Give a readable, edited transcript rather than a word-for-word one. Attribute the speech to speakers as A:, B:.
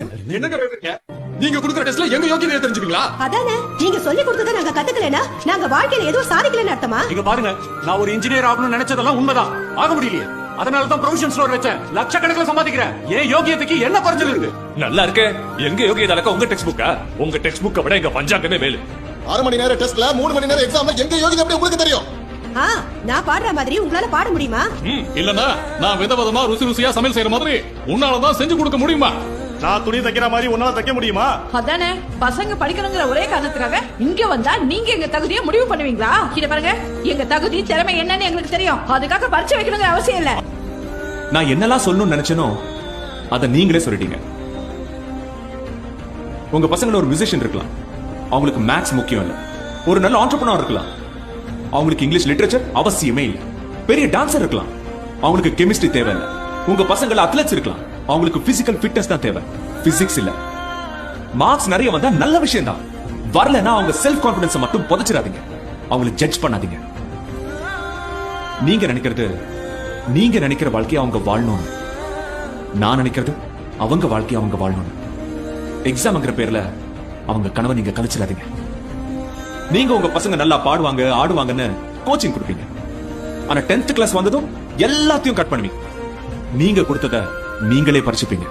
A: என்னங்க கேக்குறீங்க? நீங்க கொடுக்குற டெஸ்ட்ல எங்க யோகியதை தெரிஞ்சுப்பீங்களா?
B: அதானே நீங்க சொல்லி கொடுத்தத நாங்க கத்துக்கலனா நாங்க வாழ்க்கையில எதுவும் சாதிக்கலன்னு அர்த்தமா?
C: நீங்க பாருங்க, நான் ஒரு இன்ஜினியர் ஆகணும்னு நினைச்சதெல்லாம் உண்மைதான், ஆக முடியலையே. அதனால தான் ப்ரொவிஷன் ஸ்டோர் வச்சேன், லட்சக்கணக்கில் சம்பாதிக்கிறேன். ஏன் யோகியத்துக்கு என்ன குறைஞ்சது இருக்கு?
D: நல்லா இருக்கு. எங்க யோகியதை அளக்க உங்க டெக்ஸ்ட் புக்கா? உங்க டெக்ஸ்ட் புக்கை விட எங்க பஞ்சாங்கமே மேலு.
E: 6 மணி நேரம் டெஸ்ட்ல 3 மணி நேரம் எக்ஸாம்ல எங்க யோகிதை எப்படி உங்களுக்கு தெரியும்?
B: நான் பாடுற மாதிரி உங்களால பாட முடியுமா?
A: இல்லனா நான் விதவிதமா ருசியா சமையல் செய்யற மாதிரி உன்னாலதான் செஞ்சு கொடுக்க முடியுமா?
F: நான் துணி தைக்கிற மாதிரி உன்னால தைக்க முடியுமா?
G: அதானே, பசங்க படிக்கணுங்கிற ஒரே காரணத்துக்காக இங்க வந்தா நீங்க எங்க தகுதியை முடிவு பண்ணுவீங்களா? இத பாருங்க, எங்க தகுதி திறமை என்னன்னு எங்களுக்கு தெரியும். அதுக்காக பரிச்சை வைக்கணுங்கிற அவசியம் இல்ல.
D: நான் என்னெல்லாம் சொல்லணும்னு நினைச்சனோ அத நீங்களே சொல்லிட்டீங்க. உங்க பசங்கள ஒரு மியூசிஷியன் இருக்கலாம், அவங்களுக்கு மேத்ஸ் முக்கியம் இல்ல. ஒரு நல்ல ஆண்டர்பிரனர் இருக்கலாம், அவங்களுக்கு இங்கிலீஷ் லிட்டரேச்சர் அவசியமே இல்ல. பெரிய டான்சர் இருக்கலாம், அவங்களுக்கு கெமிஸ்ட்ரி தேவையில்லை. உங்க பசங்கள அத்லெட்ஸ் இருக்கலாம், அவங்களுக்கு பிசிக்கல் ஃபிட்னஸ் தான் தேவை, பிசிக்ஸ் இல்ல. மார்க்ஸ் நிறைய வந்தா நல்ல விஷயம் தான், வரலனா அவங்க செல்ஃப் கான்ஃபிடன்ஸ் மட்டும் புதைச்சிடாதீங்க, அவங்களை ஜட்ஜ் பண்ணாதீங்க. நீங்க நினைக்கிற வாழ்க்கையை அவங்க வாழணும், நான் நினைக்கிறது அவங்க வாழ்க்கையை அவங்க வாழணும். எக்ஸாம்ங்கிற பேர்ல அவங்க கனவை நீங்க கலைச்சிடாதீங்க. நீங்க உங்க பசங்க நல்லா பாடுவாங்க ஆடுவாங்கன்னு கோச்சிங் கொடுப்பீங்க, ஆனா 10th கிளாஸ் வந்ததும் எல்லாத்தையும் கட் பண்ணுவீங்க. நீங்க கொடுத்தத நீங்களே பறிச்சுப்பீங்க.